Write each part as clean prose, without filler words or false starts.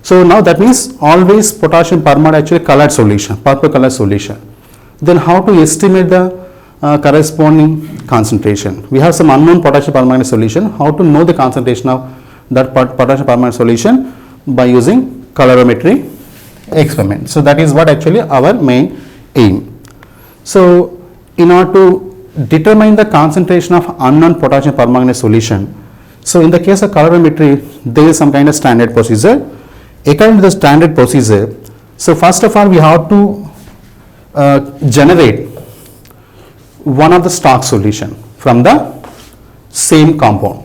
So now that means always potassium permanganate actually colored solution, purple color solution. Then how to estimate the corresponding concentration? We have some unknown potassium permanganate solution. How to know the concentration of that potassium permanganate solution? By using colorimetry experiment. So that is what actually our main aim. So in order to determine the concentration of unknown potassium permanganate solution, so in the case of colorimetry, there is some kind of standard procedure. According to the standard procedure, so first of all we have to generate one of the stock solution from the same compound.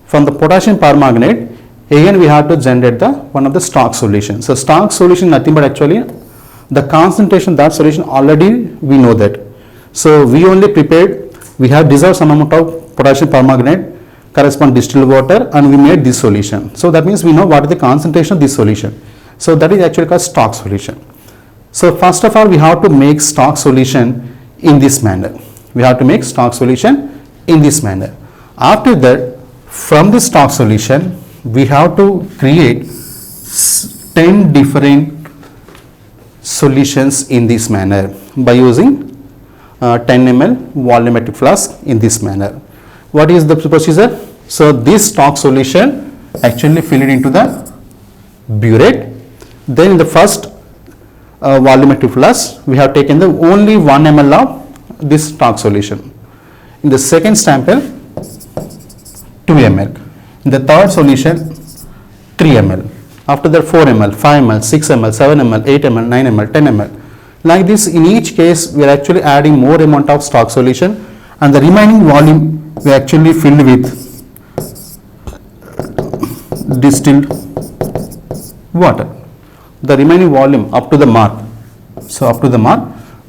From the potassium permanganate, again we have to generate the one of the stock solution. So stock solution nothing but actually the concentration of that solution already we know that. So we only prepared, we have dissolved some amount of potassium permanganate correspond distilled water and we made this solution. So that means we know what is the concentration of this solution. So that is actually called stock solution. So first of all we have to make stock solution in this manner. We have to make stock solution in this manner. After that, from the stock solution we have to create 10 different solutions in this manner by using 10 ml volumetric flask in this manner. What is the procedure? So this stock solution actually fill it into the burette. Then in the first volumetric flask we have taken the only 1 ml of this stock solution. In the second sample 2 ml. In the third solution 3 ml. After that 4 ml, 5 ml, 6 ml, 7 ml, 8 ml, 9 ml, 10 ml. Like this in each case we are actually adding more amount of stock solution and the remaining volume we actually filled with distilled water. The remaining volume up to the mark. So up to the mark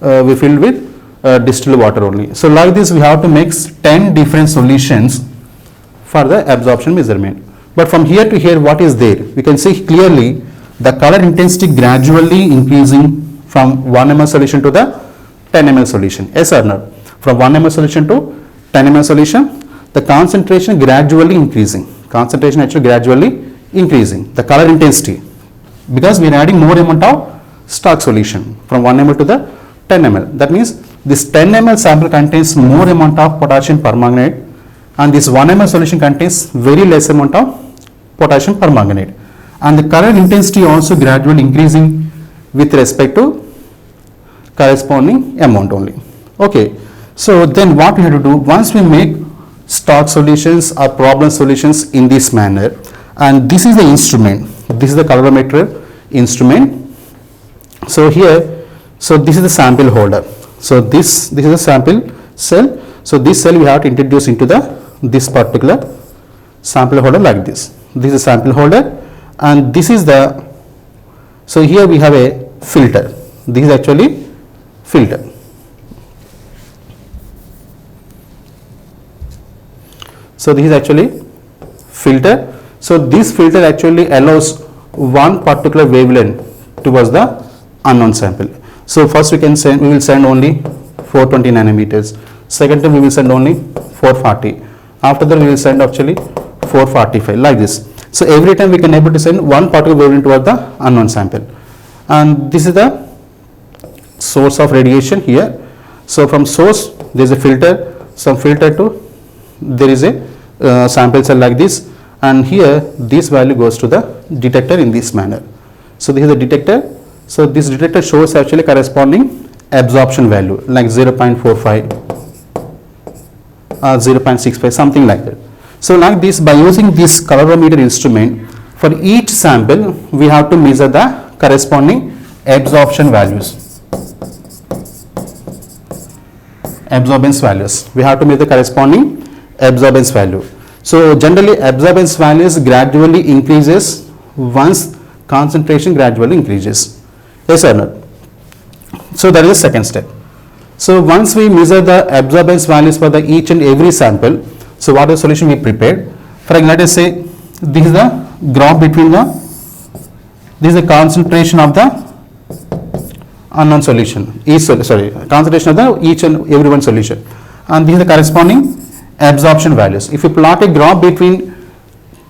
we filled with distilled water only. So like this we have to make 10 different solutions for the absorption measurement. But from here to here what is there? We can see clearly the color intensity gradually increasing from 1 ml solution to the 10 ml solution. Yes or no? From 1 ml solution to 10 ml solution, the concentration gradually increasing. Concentration actually gradually increasing. The color intensity, because we are adding more amount of stock solution from 1 ml to the 10 ml. That means this 10 ml sample contains more amount of potassium permanganate and this 1 ml solution contains very less amount of potassium permanganate. And the color intensity also gradually increasing with respect to corresponding amount only. Okay. So then what we have to do, once we make stock solutions or problem solutions in this manner, and this is the instrument, this is the colorimeter instrument. So here, so this is the sample holder. So this is the sample cell. So this cell we have to introduce into this particular sample holder like this. This is a sample holder and this is the, so here we have a filter. This is actually filter. So this is actually filter. So this filter actually allows one particular wavelength towards the unknown sample. So first we will send only 420 nanometers. Second time we will send only 440. After that we will send actually 445 like this. So every time we can able to send one particular wavelength towards the unknown sample. And this is the source of radiation here. So from source there is a filter, some filter to there is a sample cell like this, and here this value goes to the detector in this manner. So this is the detector. So this detector shows actually corresponding absorption value like 0.45 or 0.65 something like that. So like this, by using this colorimeter instrument, for each sample we have to measure the corresponding absorption values. Absorbance values. We have to measure the corresponding absorbance value. So generally absorbance values gradually increases once concentration gradually increases. Yes or no? So that is the second step. So once we measure the absorbance values for the each and every sample, so what is the solution we prepared? For example, let us say this is the graph between this is the concentration of the unknown solution, concentration of the each and every one solution. and these are the corresponding absorption values. If you plot a graph between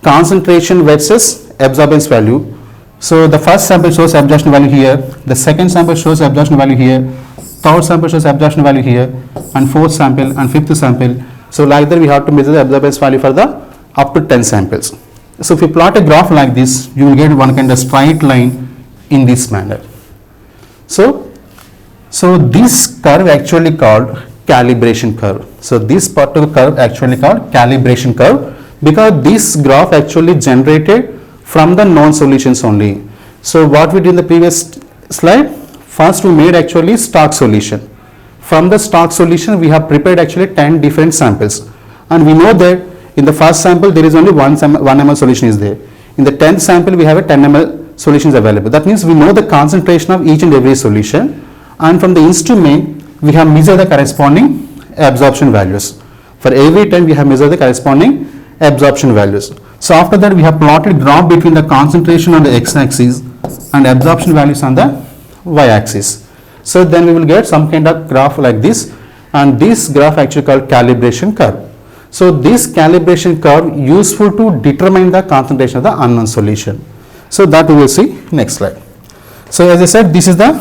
concentration versus absorbance value, so the first sample shows absorption value here, the second sample shows absorption value here, third sample shows absorption value here, and fourth sample and fifth sample. So like that we have to measure the absorbance value for the up to 10 samples. So if you plot a graph like this, you will get one kind of straight line in this manner. So this curve actually called calibration curve. So this particular curve actually called calibration curve, because this graph actually generated from the known solutions only. So what we did in the previous slide, first we made actually stock solution. From the stock solution we have prepared actually 10 different samples, and we know that in the first sample there is only 1 ml solution is there. In the 10th sample we have a 10 ml solutions available. That means we know the concentration of each and every solution, and from the instrument we have measured the corresponding absorption values. For every 10 we have measured the corresponding absorption values. So after that we have plotted graph between the concentration on the x-axis and absorption values on the y-axis. So then we will get some kind of graph like this, and this graph actually called calibration curve. So this calibration curve useful to determine the concentration of the unknown solution. So that we will see next slide. So as I said, this is the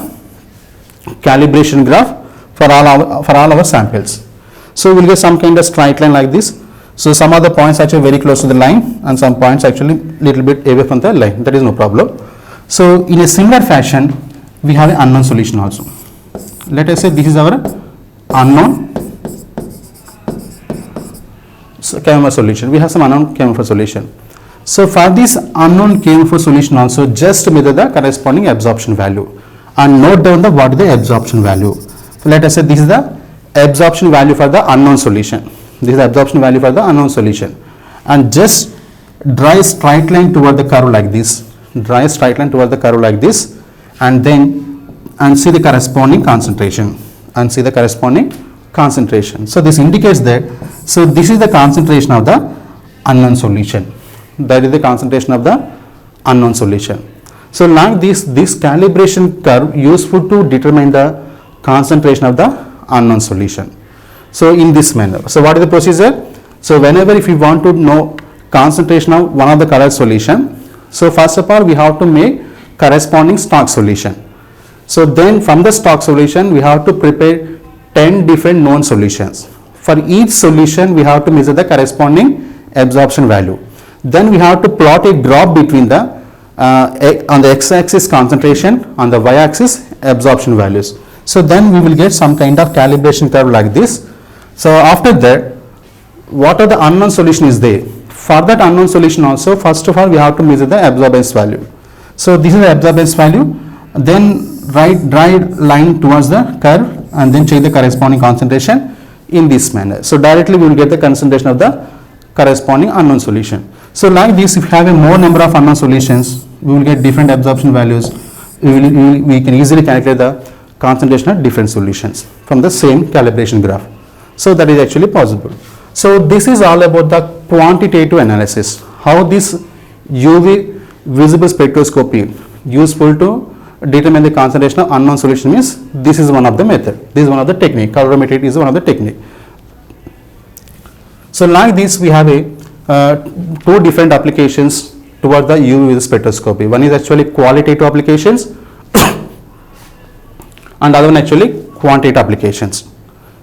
calibration graph for all our samples. So we will get some kind of straight line like this. So some of the points actually very close to the line, and some points actually little bit away from the line. That is no problem. So in a similar fashion, we have an unknown solution also. Let us say this is our unknown KMF solution. We have some unknown KMF solution. So for this unknown KMF solution also, just measure the corresponding absorption value and note down the what is the absorption value. So let us say this is the absorption value for the unknown solution. This is the absorption value for the unknown solution, and just draw a straight line toward the curve like this. Draw a straight line toward the curve like this, and see the corresponding concentration, and see the corresponding concentration. So this indicates that, so this is the concentration of the unknown solution. That is the concentration of the unknown solution. So like this calibration curve useful to determine the concentration of the unknown solution. So in this manner. So what is the procedure? So whenever if you want to know concentration of one of the colored solution, so first of all we have to make corresponding stock solution. So then from the stock solution we have to prepare 10 different known solutions. For each solution we have to measure the corresponding absorption value. Then we have to plot a graph between the on the x-axis concentration, on the y-axis absorption values. So then we will get some kind of calibration curve like this. So after that, what are the unknown solution is there? For that unknown solution also, first of all we have to measure the absorbance value. So this is the absorbance value. Then draw line towards the curve and then check the corresponding concentration in this manner. So directly we will get the concentration of the corresponding unknown solution. So like this, if you have a more number of unknown solutions, we will get different absorption values. We can easily calculate the concentration of different solutions from the same calibration graph. So that is actually possible. So this is all about the quantitative analysis, how this UV visible spectroscopy useful to determine the concentration of unknown solution means this is one of the method. This is one of the technique. Colorimetry is one of the technique. So like this we have a two different applications towards the UV visible spectroscopy. One is actually qualitative applications and other one actually quantitative applications.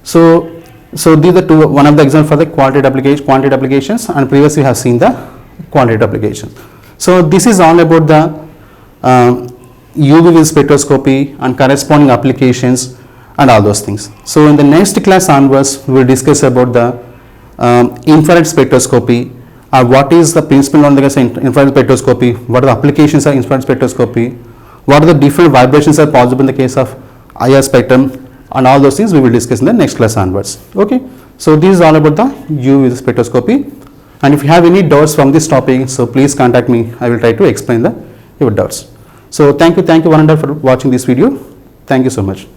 So these are two, one of the examples for the quantitative applications, and previously we have seen the quantitative applications. So this is all about the UV visible spectroscopy and corresponding applications and all those things. So in the next class onwards, we will discuss about the infrared spectroscopy, or what is the principle on the infrared spectroscopy, what are the applications of infrared spectroscopy, what are the different vibrations are possible in the case of IR spectrum, and all those things we will discuss in the next class onwards. Okay. So this is all about the UV visible spectroscopy, and if you have any doubts from this topic, so please contact me. I will try to explain your doubts. So thank you one and all for watching this video. Thank you so much.